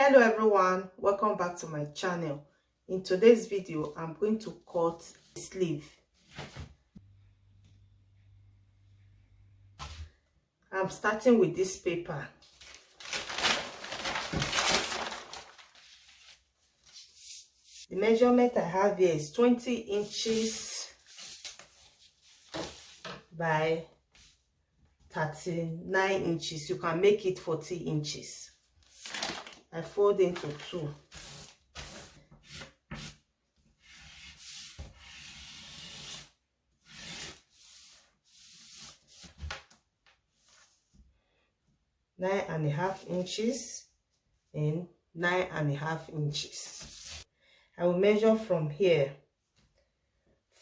Hello everyone, welcome back to my channel. In today's video I'm going to cut the sleeve. I'm starting with this paper. The measurement I have here is 20 inches by 39 inches. You can make it 40 inches. I fold into two. Nine and a half inches and 9.5 inches. I will measure from here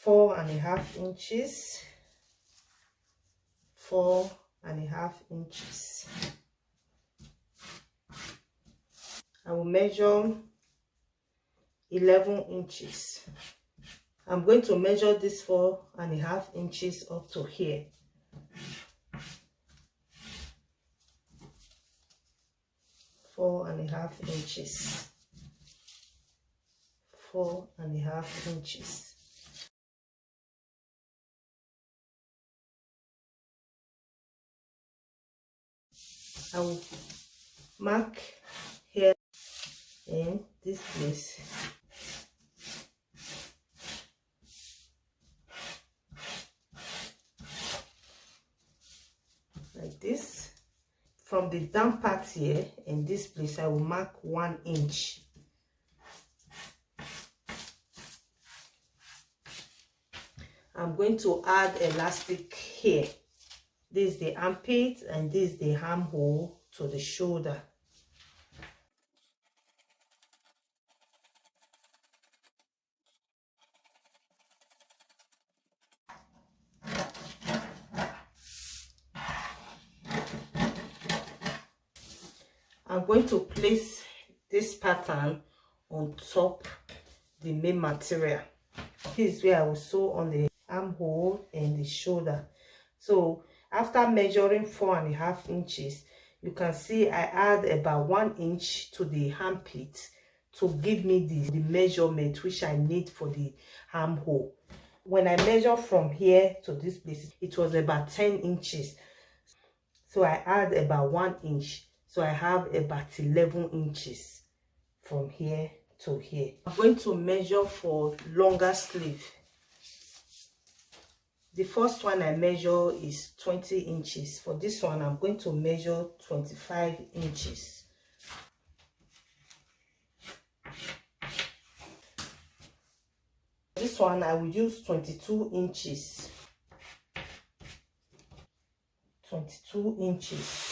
4.5 inches, 4.5 inches. I will measure 11 inches. I'm going to measure this 4.5 inches up to here. Four and a half inches. 4.5 inches. I will mark here in this place. Like this. From the down part here in this place, I will mark 1 inch. I'm going to add elastic here. This is the armpit and this is the armhole to the shoulder. I'm going to place this pattern on top the main material. This is where I will sew on the armhole and the shoulder. So after measuring 4.5 inches, you can see I add about 1 inch to the armpit to give me the measurement which I need for the armhole. When I measure from here to this place, it was about 10 inches. So I add about 1 inch. So I have about 11 inches from here to here. I'm going to measure for longer sleeve. The first one I measure is 20 inches. For this one, I'm going to measure 25 inches. This one, I will use 22 inches. 22 inches.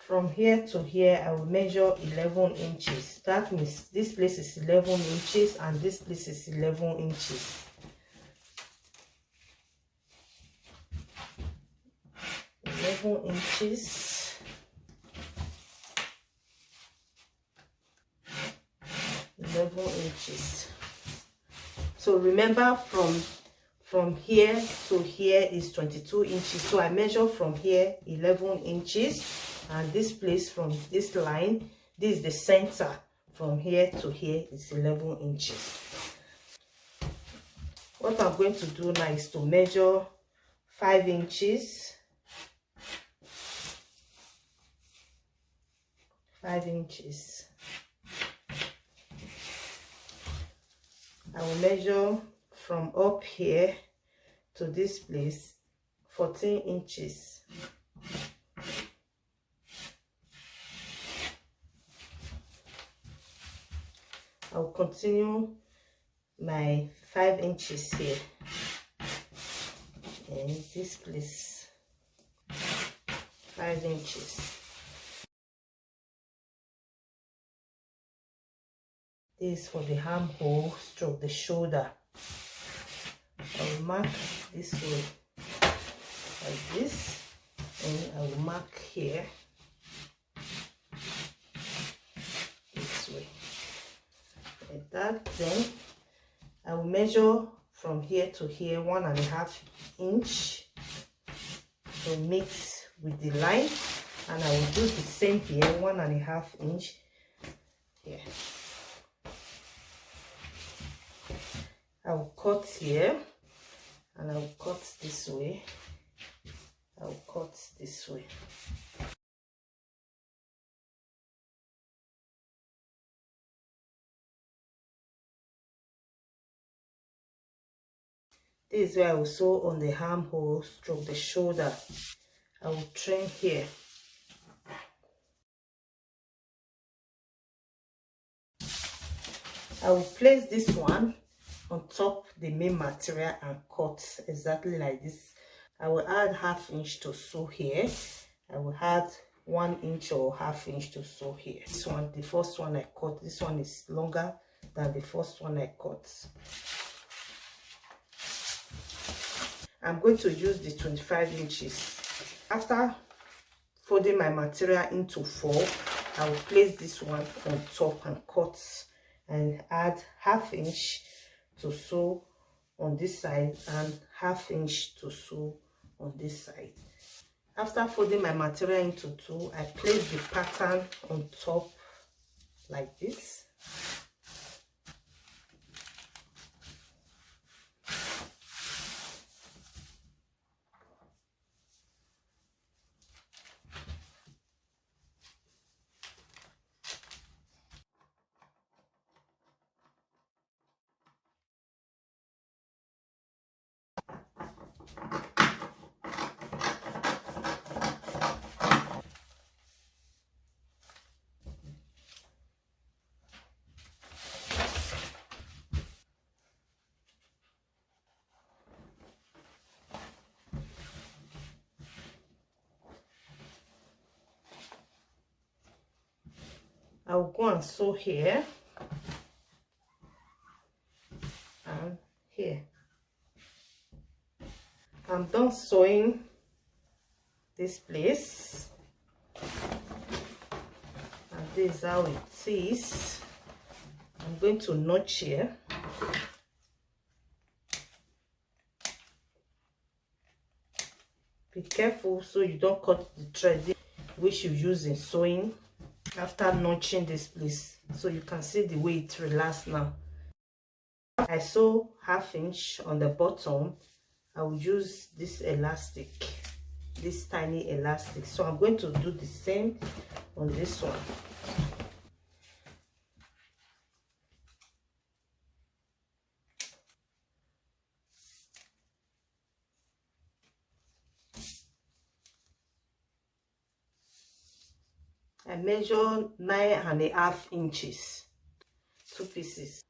From here to here, I will measure 11 inches. That means this place is 11 inches and this place is 11 inches. 11 inches. 11 inches. So remember from here to here is 22 inches. So I measure from here 11 inches. And this place from this line, this is the center. From here to here is 11 inches. What I'm going to do now is to measure 5 inches. 5 inches. I will measure from up here to this place 14 inches. I will continue my 5 inches here in this place. 5 inches. This is for the armhole stroke the shoulder. I will mark this way like this, and I will mark here this way. Like that. Then I will measure from here to here, 1.5 inch to mix with the line, and I will do the same here, 1.5 inch here. I will cut here, and I will cut this way. I will cut this way. This is where I will sew on the armhole stroke the shoulder. I will trim here. I will place this one on top the main material and cut exactly like this. I will add 1/2 inch to sew here. I will add 1 inch or 1/2 inch to sew here. This one, the first one I cut, this one is longer than the first one I cut. I'm going to use the 25 inches. After folding my material into 4, I will place this one on top and cut, and add 1/2 inch to sew on this side and 1/2 inch to sew on this side. After folding my material into 2, I place the pattern on top like this. I will go and sew here and here. I'm done sewing this place, and this is how it is. I'm going to notch here. Be careful so you don't cut the thread which you use in sewing. After notching this place, so you can see the way it relaxes now. I sew 1/2 inch on the bottom. I will use this elastic, this tiny elastic. So I'm going to do the same on this one. I measure 9.5 inches, 2 pieces.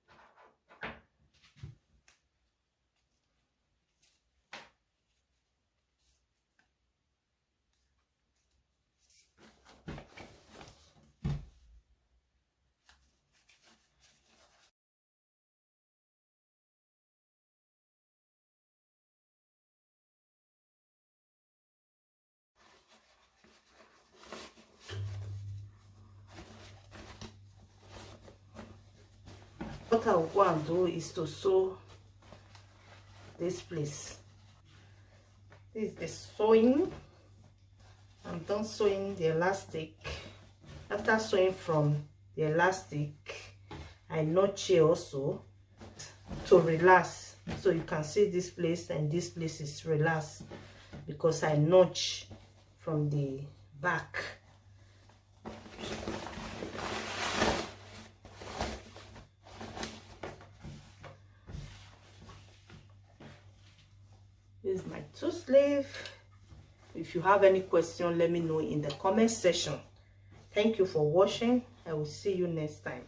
What I will go and do is to sew this place. This is the sewing. I'm done sewing the elastic. After sewing from the elastic, I notch here also to relax. So you can see this place, and this place is relaxed because I notch from the back. This is my 2 sleeve. If you have any question, let me know in the comment section. Thank you for watching. I will see you next time.